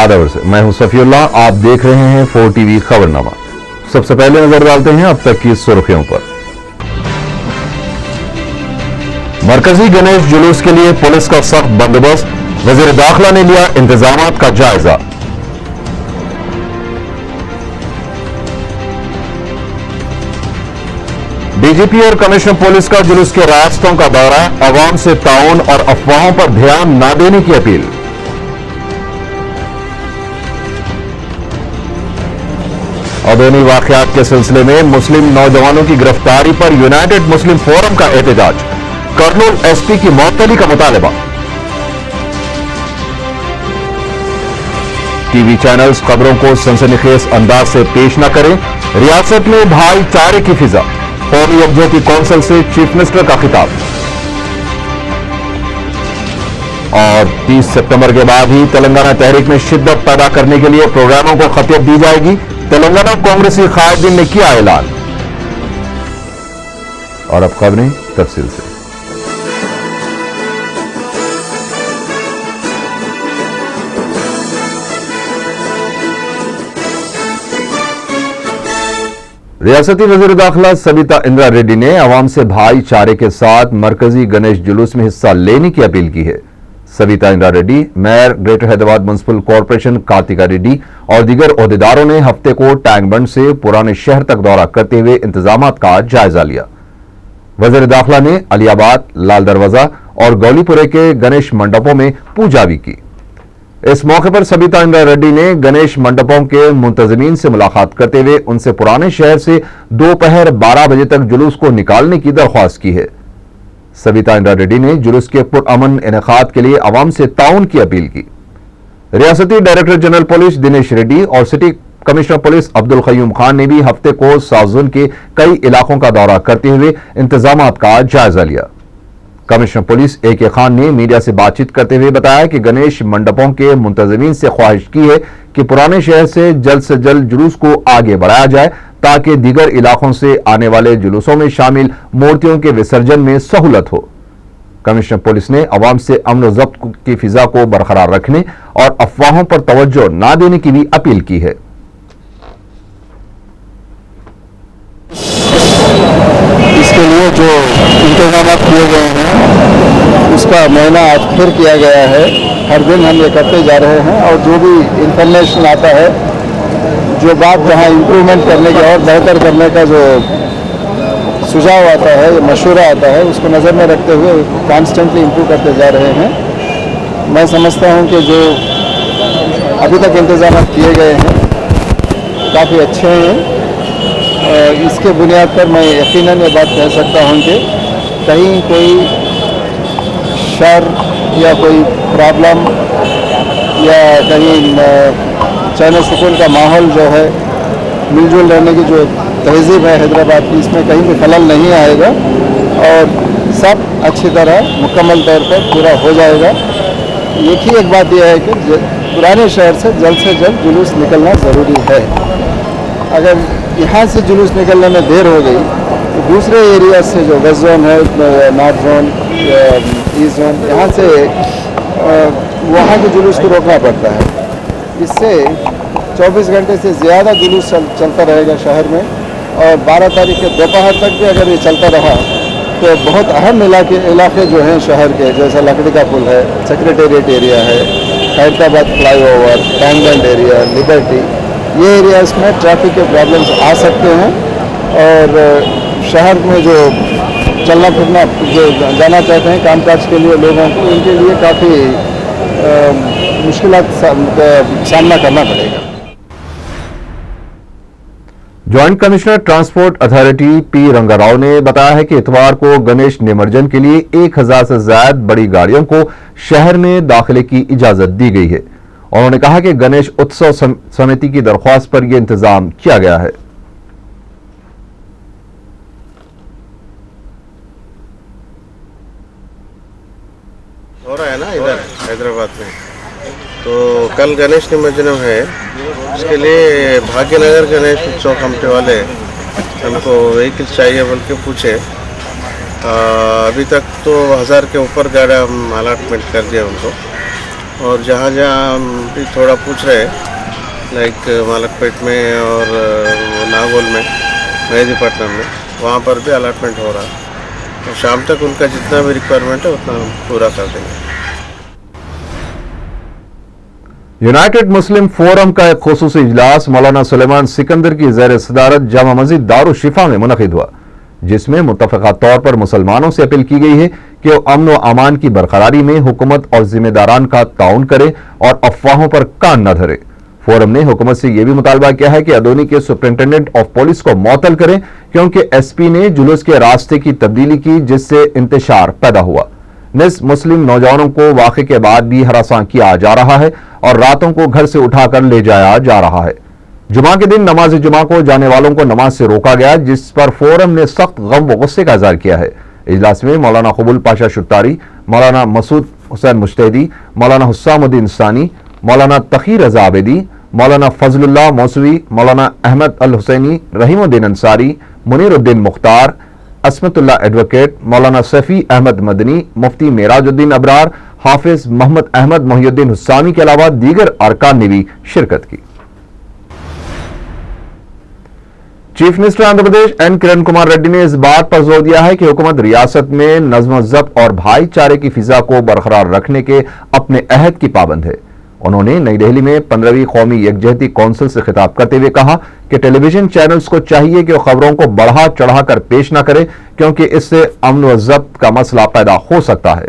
आदाब से मैं हूं सफीउल्लाह, आप देख रहे हैं 4 टीवी खबरनामा। सबसे पहले नजर डालते हैं अब तक की सुर्खियों पर। मरकजी गणेश जुलूस के लिए पुलिस का सख्त बंदोबस्त, वजीर दाखिला ने लिया इंतजामात का जायजा। डीजीपी और कमिश्नर पुलिस का जुलूस के रास्तों का दौरा, अवाम से ताउन और अफवाहों पर ध्यान न देने की अपील। अदोनी वाकयात के सिलसिले में मुस्लिम नौजवानों की गिरफ्तारी पर यूनाइटेड मुस्लिम फोरम का एहतजाज, कर्नूल एसपी की मअतली का मुतालबा। टीवी चैनल्स खबरों को सनसनीखेज अंदाज से पेश न करें, रियासत में भाईचारे की फिजा, कौमी यकजहती कौंसिल से चीफ मिनिस्टर का खिताब। और 30 सितंबर के बाद ही तेलंगाना तहरीक में शिद्दत पैदा करने के लिए प्रोग्रामों को खतियत दी जाएगी, तेलंगाना कांग्रेसी कायदीन ने किया ऐलान। और अब खबरें तफसील से। रियासती वजीर दाखिला सबिता इंदिरा रेड्डी ने अवाम से भाईचारे के साथ मरकजी गणेश जुलूस में हिस्सा लेने की अपील की है। Sabita Indira Reddy, mayor greater Hyderabad municipal corporation Karthika Reddy और दीगर ओहदेदारों ने हफ्ते को टैंक बंड से पुराने शहर तक दौरा करते हुए इंतजामात का जायजा लिया। वजीर दाखिला ने अलियाबाद, लाल दरवाजा और गौलीपुरे के गणेश मंडपों में पूजा भी की। इस मौके पर सबिता इंदिरा रेड्डी ने गणेश मंडपों के मुंतजमीन से मुलाकात करते हुए उनसे पुराने शहर से दोपहर 12 बजे तक जुलूस को निकालने की दरख्वास्त की है। सबिता इंदिरा रेड्डी ने जुलूस के पुरअमन इनेकाद के लिए अवाम से ताउन की अपील की। रियासती director general police Dinesh Reddy और city commissioner police Abdul Qayyum Khan ने भी हफ्ते को साउथ जोन के कई इलाकों का दौरा करते हुए इंतजामात का जायजा लिया। कमिश्नर पुलिस AK खान ने मीडिया से बातचीत करते हुए बताया कि गणेश मंडपों के मुंतजमीन से ख्वाहिश की है कि पुराने शहर से जल्द जुलूस को आगे बढ़ाया जाए ताकि दीगर इलाकों से आने वाले जुलूसों में शामिल मूर्तियों के विसर्जन में सहूलत हो। कमिश्नर पुलिस ने अवाम से अमन और ज़ब्त की फिजा को बरकरार रखने और अफवाहों पर तवज्जो न देने की भी अपील की है। इसके लिए जो इंतजाम किए गए हैं उसका मुआयना आज फिर किया गया है। हर दिन हम ये करते जा रहे हैं और जो भी इंफॉर्मेशन आता है, जो बात जहाँ इम्प्रूवमेंट करने के और बेहतर करने का जो सुझाव आता है, मशवरा आता है, उसको नज़र में रखते हुए कॉन्स्टेंटली इम्प्रूव करते जा रहे हैं। मैं समझता हूँ कि जो अभी तक इंतजाम किए गए हैं काफ़ी अच्छे हैं। इसके बुनियाद पर मैं यकीनन ये बात कह सकता हूँ कि कहीं कोई शर या कोई प्रॉब्लम या कहीं चैन सुकून का माहौल जो है, मिलजुल रहने की जो तहजीब है हैदराबाद की, इसमें कहीं भी खलल नहीं आएगा और सब अच्छी तरह मुकम्मल तौर पर पूरा हो जाएगा। एक बात यह है कि पुराने शहर से जल्द जुलूस निकलना ज़रूरी है। अगर यहाँ से जुलूस निकलने में देर हो गई तो दूसरे एरिया से जो वेस्ट जोन है, नॉर्थ जोन, ईस्ट जोन, यहाँ से वहाँ के जुलूस को रोकना पड़ता है। इससे 24 घंटे से ज़्यादा जुलूस चलता रहेगा शहर में और 12 तारीख के दोपहर तक भी अगर ये चलता रहा तो बहुत अहम इलाके जो हैं शहर के, जैसा लकड़ी का पुल है, सेक्रेटेरिएट एरिया है, हैदराबाद फ्लाईओवर, टैंक बंड एरिया, लिबर्टी, ये एरियाज़ में ट्रैफिक के प्रॉब्लम्स आ सकते हैं और शहर में जो चलना फिरना जो जाना चाहते हैं कामकाज के लिए लोगों को, उनके लिए काफ़ी मुश्किलात का सामना करना पड़ेगा। Joint commissioner transport authority P Rangarao ने बताया है कि इतवार को गणेश निमज्जन के लिए 1000 से ज्यादा बड़ी गाड़ियों को शहर में दाखिले की इजाजत दी गई है। उन्होंने कहा कि गणेश उत्सव समिति की दरख्वास्त पर यह इंतजाम किया गया है। हो रहा है ना इधर हैदराबाद में, तो कल गणेश निमज्जन है, उसके लिए भाग्यनगर गणेश उत्सव कमेटी वाले हमको व्हीकल चाहिए बोल के पूछे। अभी तक तो 1000 के ऊपर गाड़ी हम अलॉटमेंट कर दिया उनको। और जहाँ जहाँ भी थोड़ा पूछ रहे लाइक मालकपेट में और नागौल में, मेहदीपट्टनम में, वहाँ पर भी अलॉटमेंट हो रहा है। और शाम तक उनका जितना भी रिक्वायरमेंट है उतना पूरा कर देंगे। यूनाइटेड मुस्लिम फोरम का एक खुसूसी इजलास मौलाना सुलेमान सिकंदर की ज़ेर सदारत जामा मस्जिद दारुल शिफा में मुनक़िद हुआ, जिसमें मुत्तफ़क़ा तौर पर मुसलमानों से अपील की गई है कि वो अमन व अमान की बरकरारी में हुकूमत और जिम्मेदारान का ताउन करे और अफवाहों पर कान न धरे। फोरम ने हुकूमत से यह भी मुतालबा किया है कि अदोनी के सुपरिंटेंडेंट ऑफ पुलिस को मुअत्तल करें, क्योंकि एसपी ने जुलूस के रास्ते की तब्दीली की, जिससे इंतशार पैदा हुआ। निस मुस्लिम नौजवानों को वाक़े के बाद भी हरासां किया जा रहा है और रातों को घर से उठाकर ले जाया जा रहा है। जुमा के दिन नमाज जुमा को जाने वालों को नमाज से रोका गया, जिस पर फोरम ने सख्त गम व गुस्से का इज़हार किया है। इजलास में मौलाना कबूल पाशा शुत्तारी, मौलाना मसूद हुसैन मुश्तैदी, मौलाना हुस्सामुद्दीन सानी, मौलाना तकी रज़ा आबिदी, मौलाना फजलुल्लाह मौसवी, मौलाना अहमद अल हुसैनी, रहीमुद्दीन अंसारी, मुनीरुद्दीन मुख्तार, असमतुल्लाह एडवोकेट, मौलाना सफ़ी अहमद मदनी, मुफ्ती मेराजुद्दीन अबरार, हाफिज मोहम्मद अहमद मोहियुद्दीन हुस्सामी के अलावा दीगर अरकान ने भी शिरकत की। Chief minister Andhra Pradesh N Kiran Kumar Reddy ने इस बात पर जोर दिया है कि हुकूमत रियासत में नज़्म ज़ब्त और भाईचारे की फिजा को बरकरार रखने के अपने अहद की पाबंद है। उन्होंने नई दिल्ली में 15वीं कौमी यकजहती कौंसिल से खिताब करते हुए कहा कि टेलीविजन चैनल्स को चाहिए कि वो खबरों को बढ़ा चढ़ाकर पेश न करे, क्योंकि इससे अमन व ज़ब्त का मसला पैदा हो सकता है।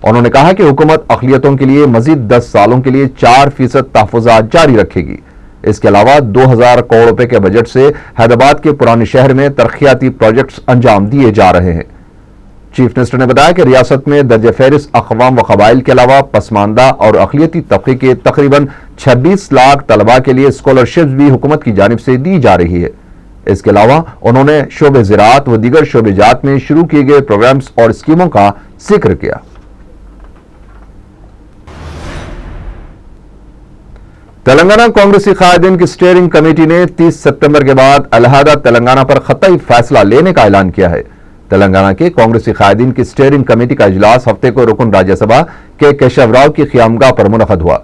उन्होंने कहा कि हुकूमत अक़लियतों के लिए मजीद 10 सालों के लिए 4% तहफ़्फ़ुज़ात जारी रखेगी। इसके अलावा 2000 करोड़ रुपए के बजट से हैदराबाद के पुराने शहर में तरक्याती प्रोजेक्ट्स अंजाम दिए जा रहे हैं। चीफ मिनिस्टर ने बताया कि रियासत में दर्ज फहरिस्त अक़वाम व क़बाइल के अलावा पसमानदा और अक़लियती तबके के तकरीबन 26 लाख तलबा के लिए स्कॉलरशिप्स भी हुकूमत की जानिब से दी जा रही है। इसके अलावा उन्होंने शोबे ज़राअत व दीगर शोबेजात में शुरू किए गए प्रोग्राम्स और स्कीमों का जिक्र किया। तेलंगाना कांग्रेसी कायदीन की स्टीयरिंग कमेटी ने 30 सितंबर के बाद अलहदा तेलंगाना पर ख़तई फैसला लेने का ऐलान किया है। तेलंगाना के कांग्रेसी कायदीन की स्टीयरिंग कमेटी का इजलास हफ्ते को रुकन राज्यसभा के केशव राव की क़ियामगाह पर मुनक़द हुआ।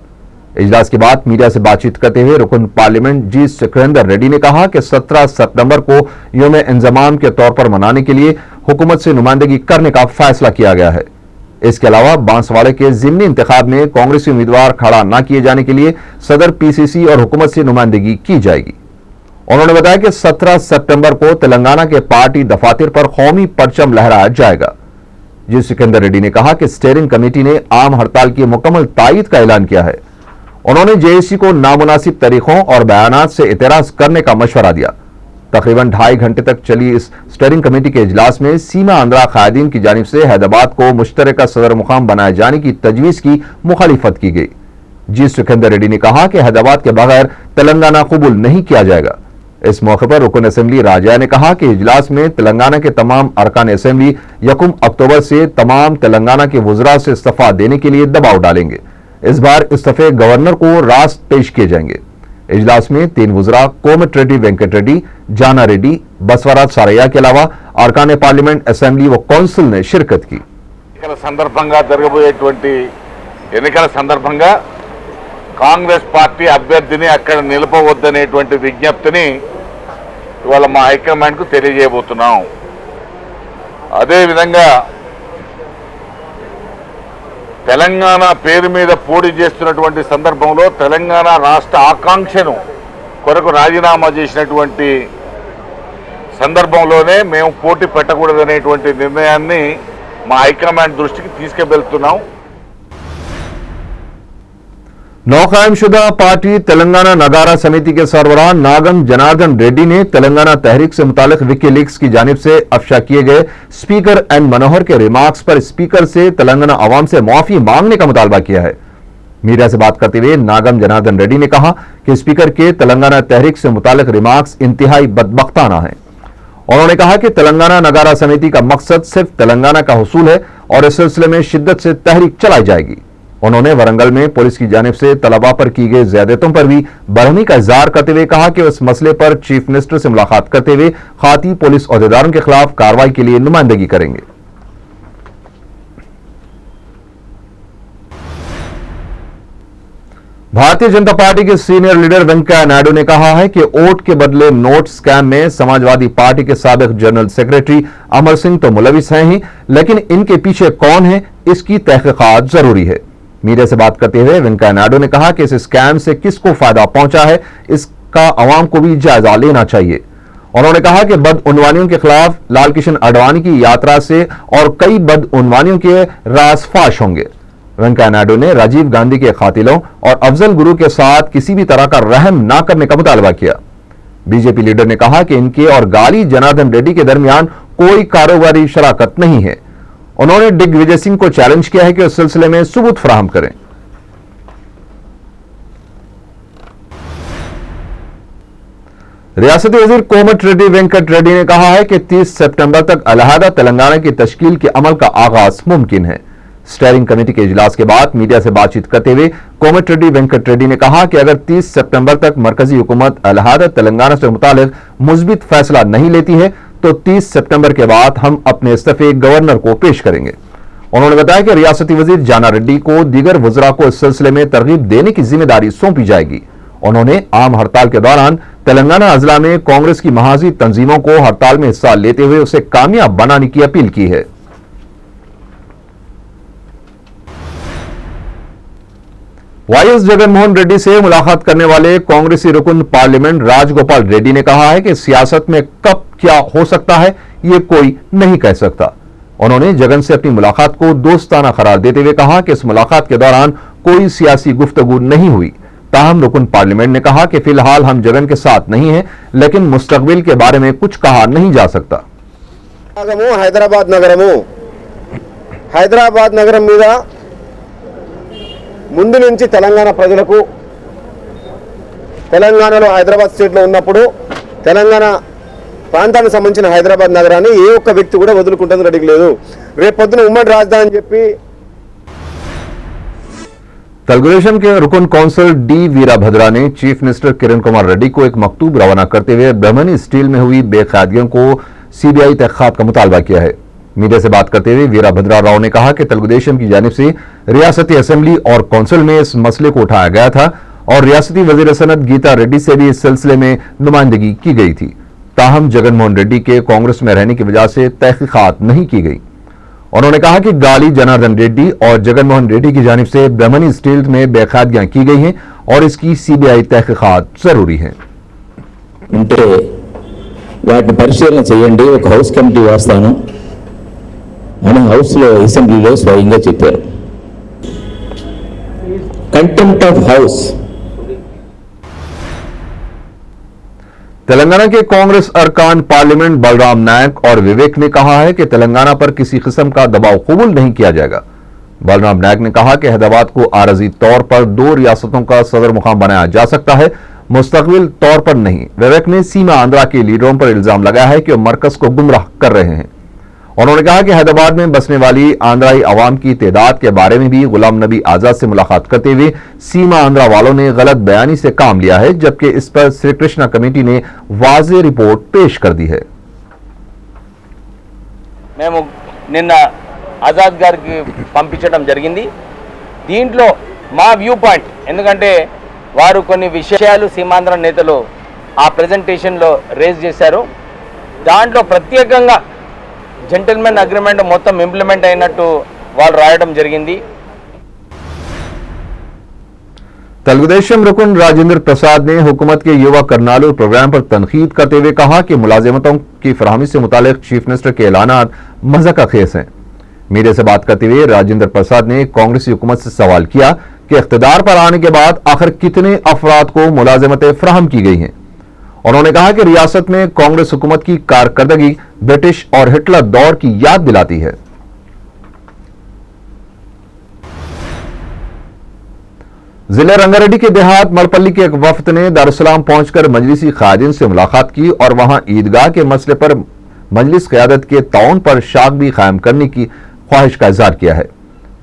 इजलास के बाद मीडिया से बातचीत करते हुए रुकन पार्लियामेंट जी सुखविंदर रेड्डी ने कहा कि 17 सितंबर को यौम इंज़माम के तौर पर मनाने के लिए हुकूमत से नुमाइंदगी करने का फैसला किया गया है। इसके अलावा बांसवाड़े के ज़िमनी इंतखाब में कांग्रेसी उम्मीदवार खड़ा न किए जाने के लिए सदर पीसीसी और हुकूमत से नुमाइंदगी की जाएगी। उन्होंने बताया कि 17 सितंबर को तेलंगाना के पार्टी दफातर पर कौमी परचम लहराया जाएगा। जी सिकंदर रेड्डी ने कहा कि स्टीयरिंग कमेटी ने आम हड़ताल की मुकम्मल तायीद का ऐलान किया है। उन्होंने जेएसी को नामुनासिब तरीकों और बयानात से एतराज करने का मशवरा दिया। तकरीबन 2.5 घंटे तक चली इस स्टीयरिंग कमेटी के इजलास में सीमा आंध्रा कायदीन की जानिब से हैदराबाद को मुश्तरका सदर मुकाम बनाए जाने की तजवीज़ की मुखालिफत की गई। जी सुखविंदर रेड्डी ने कहा कि हैदराबाद के बगैर तेलंगाना कबूल नहीं किया जाएगा। इस मौके पर रुकन असेंबली राजा ने कहा कि इजलास में तेलंगाना के तमाम अरकान असेंबली 1 अक्टूबर से तमाम तेलंगाना के वज़रा से इस्तीफा देने के लिए दबाव डालेंगे। इस बार इस्तीफे गवर्नर को रास्त पेश किए जाएंगे। इजलास में 3 वज़रा कोमट रेड्डी, वेंकट रेड्डी, जाना रेड्डी, बसवराज सारయ్య के अलावा अरकान पार्लियामेंट असेंबली व कौंसिल ने शिरकत की। ఎన్నికల సందర్భంగా కాంగ్రెస్ పార్టీ అభ్యర్థిని అక్కడ నిలపవద్దనేటువంటి విజ్ఞప్తిని ఇవాళ మా హైకమాండ్ కు తెలియజేయబోతున్నాం। అదే విధంగా తెలంగాణ పేరు మీద పోటీ చేస్తున్నటువంటి సందర్భంలో తెలంగాణ రాష్ట్ర ఆకాంక్షను కొరకు రాజీనామా చేసినటువంటి సందర్భంలోనే మేము పోటీ పెట్టకూడదనేటువంటి నిర్ణయాన్ని మా హైకమాండ్ దృష్టికి తీసుకెళ్తున్నాం। नौकायमशुदा पार्टी तेलंगाना नगारा समिति के सरबराह नागम जनार्दन रेड्डी ने तेलंगाना तहरीक से मुतालिक विकीलीक्स की जानिब से अफशा किए गए स्पीकर एन मनोहर के रिमार्क्स पर स्पीकर से तेलंगाना अवाम से माफी मांगने का मुतालबा किया है। मीडिया से बात करते हुए नागम जनार्दन रेड्डी ने कहा कि स्पीकर के तेलंगाना तहरीक से मुतालिक रिमार्क्स इंतहाई बदबख्ताना है। उन्होंने कहा कि तेलंगाना नगारा समिति का मकसद सिर्फ तेलंगाना का हुसूल है और इस सिलसिले में शिद्दत से तहरीक चलाई जाएगी। उन्होंने वरंगल में पुलिस की जानिब से तलबा पर की गई ज़्यादतियों पर भी बरहमी का इज़हार करते हुए कहा कि इस मसले पर चीफ मिनिस्टर से मुलाकात करते हुए खाती पुलिस अहदेदारों के खिलाफ कार्रवाई के लिए नुमाइंदगी करेंगे। भारतीय जनता पार्टी के सीनियर लीडर वेंकैया नायडू ने कहा है कि वोट के बदले नोट स्कैम में समाजवादी पार्टी के साबिक जनरल सेक्रेटरी अमर सिंह तो मुलविस हैं ही, लेकिन इनके पीछे कौन है इसकी तहकीकात जरूरी है। मीडिया से बात करते हुए वेंकैया नायडू ने कहा कि इस स्कैम से किसको फायदा पहुंचा है इसका अवाम को भी जायजा लेना चाहिए। उन्होंने कहा कि बदउनवानियों के खिलाफ लालकृष्ण आडवाणी की यात्रा से और कई बदउनवानियों के राज फाश होंगे। वेंकैया नायडू ने राजीव गांधी के कातिलों और अफजल गुरु के साथ किसी भी तरह का रहम न करने का मुतालबा किया। बीजेपी लीडर ने कहा कि इनके और गाली जनार्दन रेड्डी के दरमियान कोई कारोबारी शराकत नहीं है। उन्होंने दिग्विजय सिंह को चैलेंज किया है कि उस सिलसिले में सबूत फराहम करें। रियासती वजीर कोमट रेड्डी वेंकट रेड्डी ने कहा है कि 30 सितंबर तक अलहदा तेलंगाना की तश्कील के अमल का आगाज मुमकिन है। स्टेयरिंग कमेटी के इजलास के बाद मीडिया से बातचीत करते हुए कोमट रेड्डी वेंकट रेड्डी ने कहा कि अगर 30 सितंबर तक मरकजी हुकूमत अलहदा तेलंगाना से मुतालिक मुस्बित फैसला नहीं लेती है तो 30 सितंबर के बाद हम अपने इस्तीफे गवर्नर को पेश करेंगे। उन्होंने बताया कि रियासती वजीर जाना रेड्डी को दीगर वज़रा को इस सिलसिले में तरगीब देने की जिम्मेदारी सौंपी जाएगी। उन्होंने आम हड़ताल के दौरान तेलंगाना अजला में कांग्रेस की महाजी तंजीमों को हड़ताल में हिस्सा लेते हुए उसे कामयाब बनाने की अपील की है। वाईएस जगनमोहन रेड्डी से मुलाकात करने वाले कांग्रेसी रुकन पार्लियामेंट राजगोपाल रेड्डी ने कहा है कि सियासत में कब क्या हो सकता है यह कोई नहीं कह सकता। उन्होंने जगन से अपनी मुलाकात को दोस्ताना करार देते हुए कहा कि इस मुलाकात के दौरान कोई सियासी गुफ्तगू नहीं हुई। ताहम रुकन पार्लियामेंट ने कहा कि फिलहाल हम जगन के साथ नहीं हैं, लेकिन मुस्तकबिल के बारे में कुछ कहा नहीं जा सकता। హైదరాబాద్ నగరం మీద ముందు నుంచి తెలంగాణ ప్రజలకు తెలంగాణలో హైదరాబాద్ స్టేట్లో ఉన్నప్పుడు తెలంగాణ ప్రాంతానికి సంబంధించిన హైదరాబాద్ నగరాన్ని ఏ ఒక్క వ్యక్తి కూడా వదులుకుంటుంది రెడీ లేదు। రేపు పొద్దున ఉమ్మడి రాజధాని అని చెప్పి तेलुगुदेशम के रुकन कौंसल डी वीराभद्रा ने चीफ मिनिस्टर किरण कुमार रेड्डी को एक मकतूब रवाना करते हुए ब्रह्मणी स्टील में हुई बेकायदगियों को सीबीआई तहकीकात का मुतालबा किया है। मीडिया से बात करते हुए वीराभद्रा राव ने कहा कि तेलुगुदेशम की जानिब से रियासती असेंबली और कौंसिल में इस मसले को उठाया गया था और रियासती वजीर सनत गीता रेड्डी से भी इस सिलसिले में नुमाइंदगी की गई थी। ताहम जगनमोहन रेड्डी के कांग्रेस में रहने की वजह से तहकीकात नहीं की गई। उन्होंने कहा कि गाली जनार्दन रेड्डी और जगनमोहन रेड्डी की जानिब से ब्रह्मणी स्टील में बेकायदगियां की गई हैं और इसकी सीबीआई तहकीकात जरूरी है। ఉంటే వాటిని పరిశీలన చేయండి, ఒక హౌస్ కమిటీ వేస్తాను అని హౌస్లో అసెంబ్లీలో స్వయంగా చెప్పారు। Contempt of house. तेलंगाना के कांग्रेस अरकान पार्लियामेंट बलराम नायक और विवेक ने कहा है कि तेलंगाना पर किसी किस्म का दबाव कबूल नहीं किया जाएगा। बलराम नायक ने कहा कि हैदराबाद को आरजी तौर पर 2 रियासतों का सदर मुकाम बनाया जा सकता है, मुस्तकबिल तौर पर नहीं। विवेक ने सीमा आंध्रा के लीडरों पर इल्जाम लगाया है कि वो मरकज को गुमराह कर रहे हैं। उन्होंने कहा कि हैदराबाद में बसने वाली आंध्राई अवाम की तादाद के बारे में भी गुलाम नबी आजाद से मुलाकात करते हुए सीमा आंध्रा वालों ने गलत बयानी से काम लिया है, जबकि इस पर श्री कृष्णा कमेटी ने वाज़ेह रिपोर्ट पेश कर दी है। మేము నిన్న ఆజాద్ గారికి పంపించడం జరిగింది। దీంట్లో మా వ్యూ పాయింట్, ఎందుకంటే వారు కొన్ని విషయాలు సీమాంధ్ర నేతలు ఆ ప్రెజెంటేషన్లో రేజ్ చేశారు। దాంట్లో ప్రత్యేకంగా జెంటిల్మెన్ అగ్రిమెంట్ మొత్తం ఇంప్లిమెంట్ అయినట్టు వాళ్ళు రాయడం జరిగింది। तेलुगुदेशम रुकन राजेंद्र प्रसाद ने हुकूमत के युवा करनालू प्रोग्राम पर तनकीद करते हुए कहा कि मुलाजिमतों की फराहमी से मुतालिक चीफ मिनिस्टर के ऐलानात मज़ाक का खेस हैं। मीडिया से बात करते हुए राजेंद्र प्रसाद ने कांग्रेसी हुकूमत से सवाल किया कि इख्तिदार पर आने के बाद आखिर कितने अफराद को मुलाजिमतें फराहम की गई हैं। उन्होंने कहा कि रियासत में कांग्रेस हुकूमत की कारकर्दगी ब्रिटिश और हिटलर दौर की याद दिलाती है। जिले रंगारेड्डी के देहात मलपल्ली के एक वफ्द ने दारुसलाम पहुंचकर मजलिसी कायदीन से मुलाकात की और वहां ईदगाह के मसले पर मजलिस क़यादत के ताउन पर शाख भी कायम करने की ख्वाहिश का इज़हार किया है।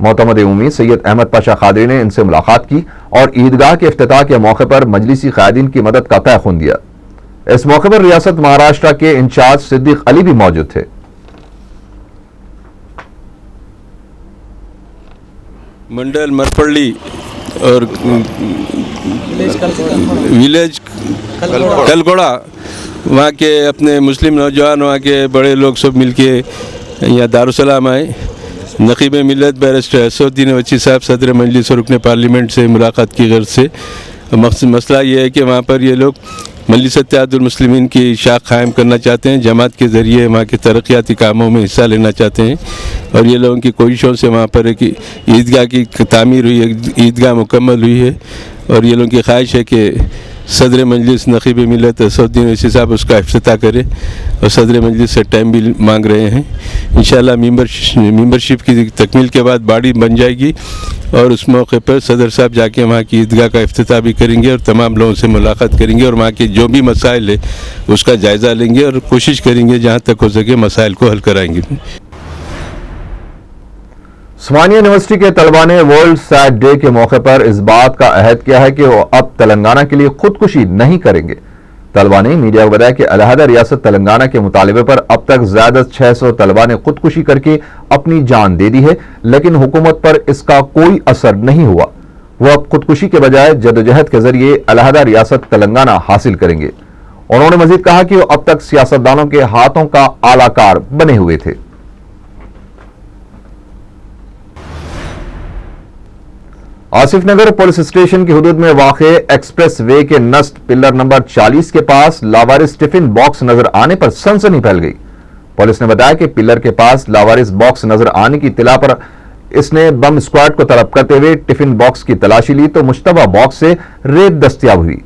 मोहतमद उम्मी सैयद अहमद पाशा कादरी ने इनसे मुलाकात की और ईदगाह के इफ्तिताह के मौके पर मजलिसी कायदीन की मदद का तयखुन दिया। इस मौके पर रियासत महाराष्ट्र के इंचार्ज सिद्दीक अली भी मौजूद थे। मंडल मरपल्ली और विलेज कलकोड़ा, वहाँ के अपने मुस्लिम नौजवान, वहाँ के बड़े लोग सब मिलके यहाँ दारुसलाम आए। नकीब मिल्लत बैरिस्टर असदुद्दीन अवैसी साहब सदर मजलिस और रुकन पार्लियामेंट से मुलाकात की गर्ज से मसला ये है कि वहाँ पर ये लोग मजलिस इत्तेहादुल मुस्लिमीन की शाख कायम करना चाहते हैं, जमात के ज़रिए वहाँ के तरक्याती कामों में हिस्सा लेना चाहते हैं। और ये लोगों की कोशिशों से वहाँ पर एक ईदगाह की तामीर हुई है, ईदगाह मुकम्मल हुई है। और ये लोगों की ख्वाहिश है कि सदर मजलिस नकीब मिल्लत असदुद्दीन अवैसी साहब उसका इफ्तिताह करे और सदर मजलिस से टाइम भी मांग रहे हैं। इंशाअल्लाह मेंबरशिप की तकमील के बाद बॉडी बन जाएगी और उस मौके पर सदर साहब जाके वहाँ की ईदगाह का इफ्तिताह भी करेंगे और तमाम लोगों से मुलाकात करेंगे और वहाँ के जो भी मसाइल है उसका जायज़ा लेंगे और कोशिश करेंगे जहाँ तक हो सके मसाइल को हल कराएंगे। उस्मानिया यूनिवर्सिटी के तलबा ने वर्ल्ड सैड डे के मौके पर इस बात का अहद किया है कि वो अब तेलंगाना के लिए खुदकुशी नहीं करेंगे। तलबा ने मीडिया को बताया कि अलहदा रियासत तेलंगाना के मुतालबे पर अब तक ज्यादा 600 तलबा ने खुदकुशी करके अपनी जान दे दी है, लेकिन हुकूमत पर इसका कोई असर नहीं हुआ। वो अब खुदकुशी के बजाय जदोजहद के जरिए अलहदा रियासत तेलंगाना हासिल करेंगे। उन्होंने मजीद कहा कि वो अब तक सियासतदानों के हाथों का आलाकार बने हुए थे। आसिफ नगर पुलिस स्टेशन की हुदूद में वाक़े एक्सप्रेस वे के नस्ट पिलर नंबर 40 के पास लावारिस टिफिन बॉक्स नजर आने पर सनसनी फैल गई। पुलिस ने बताया कि पिलर के पास लावारिस बॉक्स नजर आने की इत्तला पर इसने बम स्क्वाड को तलब करते हुए टिफिन बॉक्स की तलाशी ली तो मुश्तबा बॉक्स से रेत दस्तयाब हुई।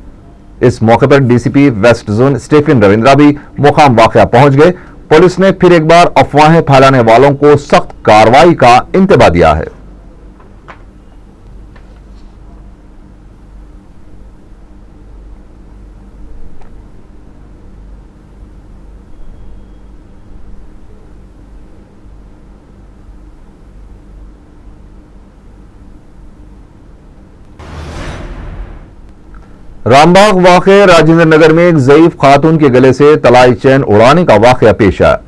इस मौके पर DCP west zone Stephen Ravindra भी मुकाम वाक़या पहुंच गए। पुलिस ने फिर एक बार अफवाहें फैलाने वालों को सख्त कार्रवाई का इंतबा दिया है। रामबाग वाक़े राजेंद्र नगर में एक ज़ईफ खातून के गले से तलाई चैन उड़ाने का वाक़या पेश आया।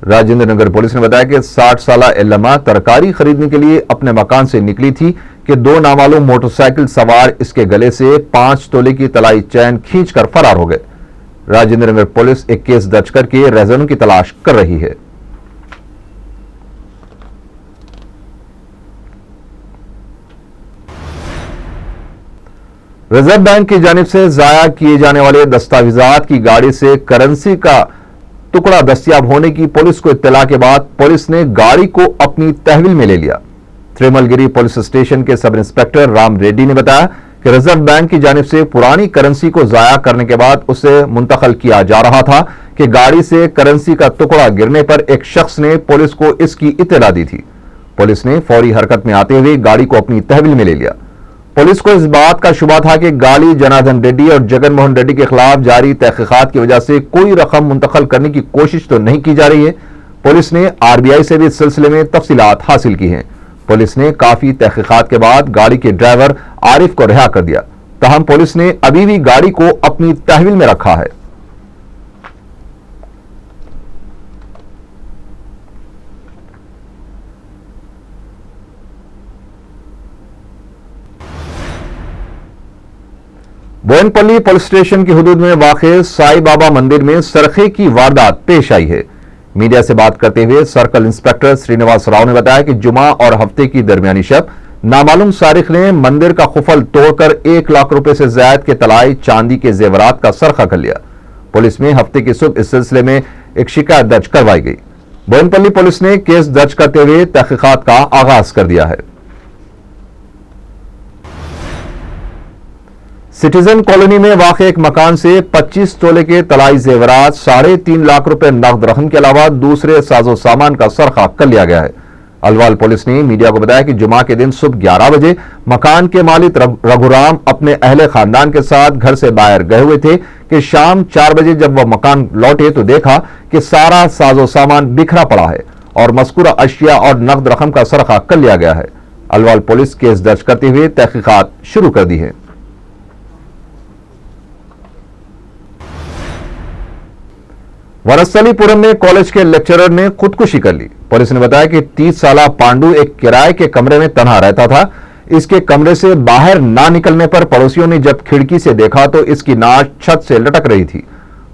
राजेंद्र नगर पुलिस ने बताया कि 60 साला इल्लमा तरकारी खरीदने के लिए अपने मकान से निकली थी कि दो नामालूम मोटरसाइकिल सवार इसके गले से 5 तोले की तलाई चैन खींचकर फरार हो गए। राजेंद्र नगर पुलिस एक केस दर्ज करके रहज़नों की तलाश कर रही है। रिजर्व बैंक की जानिब से जाया किए जाने वाले दस्तावेजात की गाड़ी से करेंसी का टुकड़ा दस्तयाब होने की पुलिस को इत्तला के बाद पुलिस ने गाड़ी को अपनी तहवील में ले लिया। त्रिमलगिरी पुलिस स्टेशन के सब इंस्पेक्टर राम रेड्डी ने बताया कि रिजर्व बैंक की जानिब से पुरानी करेंसी को जाया करने के बाद उसे मुंतकिल किया जा रहा था कि गाड़ी से करेंसी का टुकड़ा गिरने पर एक शख्स ने पुलिस को इसकी इत्तला दी थी। पुलिस ने फौरी हरकत में आते हुए गाड़ी को अपनी तहवील में ले लिया। पुलिस को इस बात का शुबा था कि गाली जनार्दन रेड्डी और जगन मोहन रेड्डी के खिलाफ जारी तहकीकात की वजह से कोई रकम मुंतकिल करने की कोशिश तो नहीं की जा रही है। पुलिस ने आरबीआई से भी इस सिलसिले में तफसीलात हासिल की हैं। पुलिस ने काफी तहकीकात के बाद गाड़ी के ड्राइवर आरिफ को रिहा कर दिया। तहम पुलिस ने अभी भी गाड़ी को अपनी तहवील में रखा है। बोयनपल्ली पुलिस स्टेशन की हुदूद में वाक़े साई बाबा मंदिर में सरखे की वारदात पेश आई है। मीडिया से बात करते हुए सर्कल इंस्पेक्टर श्रीनिवास राव ने बताया कि जुमा और हफ्ते की दरमियानी शब नामालूम सारिक ने मंदिर का खुफल तोड़कर 1 लाख रुपए से ज्यादा के तलाई चांदी के जेवरात का सरखा कर लिया। पुलिस में हफ्ते की सुबह इस सिलसिले में एक शिकायत दर्ज करवाई गई। बोयनपल्ली पुलिस ने केस दर्ज करते हुए तहकीकात का आगाज कर दिया है। सिटीजन कॉलोनी में वाक़े एक मकान से 25 तोले के तलाई जेवरात, 3.5 लाख रुपए नकद रकम के अलावा दूसरे साजो सामान का सरखा कर लिया गया है। अलवाल पुलिस ने मीडिया को बताया कि जुमा के दिन सुबह 11 बजे मकान के मालिक रघुराम अपने अहले खानदान के साथ घर से बाहर गए हुए थे कि शाम 4 बजे जब वह मकान लौटे तो देखा कि सारा साजो सामान बिखरा पड़ा है और मज़कूरा अशिया और नकद रकम का सरखा कर लिया गया है। अलवाल पुलिस केस दर्ज करते हुए तहकीकात शुरू कर दी है। वरसलीपुरम में कॉलेज के लेक्चरर ने खुदकुशी कर ली। पुलिस ने बताया कि 30 साला पांडु एक किराए के कमरे में तन्हा रहता था। इसके कमरे से बाहर ना निकलने पर पड़ोसियों ने जब खिड़की से देखा तो इसकी नाक छत से लटक रही थी।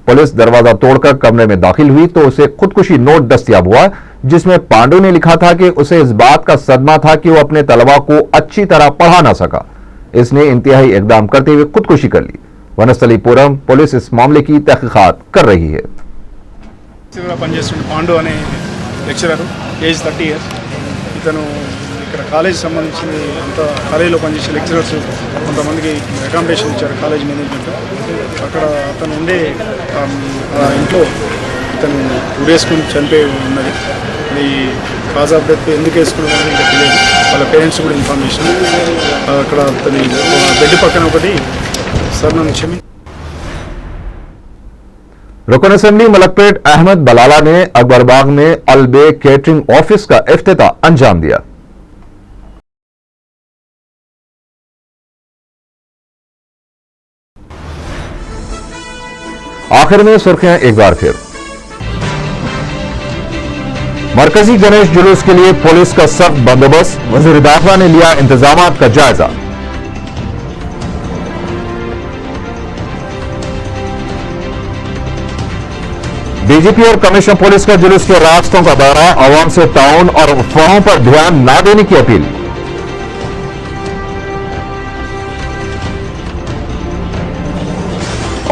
पुलिस दरवाजा तोड़कर कमरे में दाखिल हुई तो उसे खुदकुशी नोट दस्तयाब हुआ, जिसमें पांडु ने लिखा था कि उसे इस बात का सदमा था कि वो अपने तलबा को अच्छी तरह पढ़ा ना सका। इसने इंतहाई इकदाम करते हुए खुदकुशी कर ली। वनस्थलीपुरम पुलिस इस मामले की तहकीकात कर रही है। పనిచేస్తున్న పాండు అనే లెక్చరర్, ఏజ్ 30 years. ఇతను ఇక్కడ కాలేజ్ సంబంధించింది అంత కాలేజీలో పనిచేసే లెక్చరర్స్ కొంతమందికి అకామిడేషన్ ఇచ్చారు కాలేజ్ మేనేజ్మెంట్. అక్కడ అతను ఉండే ఇంట్లో ఇతను ఉరేసుకుని చనిపోయి ఉన్నది. అది కాజ్ ఆఫ్ డెత్ ఎందుకు వేసుకున్నామని ఇంకా తెలియదు. వాళ్ళ పేరెంట్స్ కూడా ఇన్ఫార్మ్ చేసినారు. అక్కడ అతని బెడ్ పక్కన ఒకటి సార్ నన్ను క్షమి रुकन असेंबली मलकपेट अहमद बलाला ने अकबरबाग में अलबे केटरिंग ऑफिस का इफ्तिताह अंजाम दिया। आखिर में सुर्खियां एक बार फिर। मरकजी गणेश जुलूस के लिए पुलिस का सख्त बंदोबस्त, वजीर दाखिला ने लिया इंतजामात का जायजा। डीजीपी और कमिश्नर पुलिस का जुलूस के रास्तों का दौरा, आवाम से टाउन और अफवाहों पर ध्यान न देने की अपील।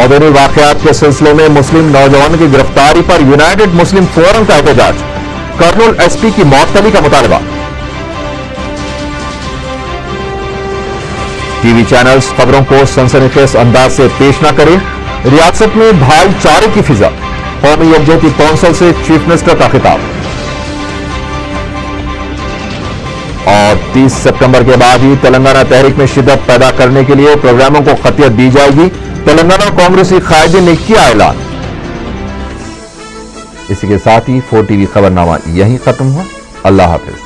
औदनी वाकयात के सिलसिले में मुस्लिम नौजवान की गिरफ्तारी पर यूनाइटेड मुस्लिम फोरम का एहतजाज, कर्नूल एसपी की मौतली का मुतालबा। टीवी चैनल्स खबरों को सनसनीखेज अंदाज से पेश न करें, रियासत में भाईचारे की फिजा, कौमी यकजहती कौंसिल से चीफ मिनिस्टर का खिताब। और 30 सितंबर के बाद ही तेलंगाना तहरीक में शिद्दत पैदा करने के लिए प्रोग्रामों को खतियत दी जाएगी, तेलंगाना कांग्रेसी कायदे ने किया ऐलान। इसी के साथ ही 4 टीवी खबरनामा यहीं खत्म हुआ। अल्लाह हाफिज।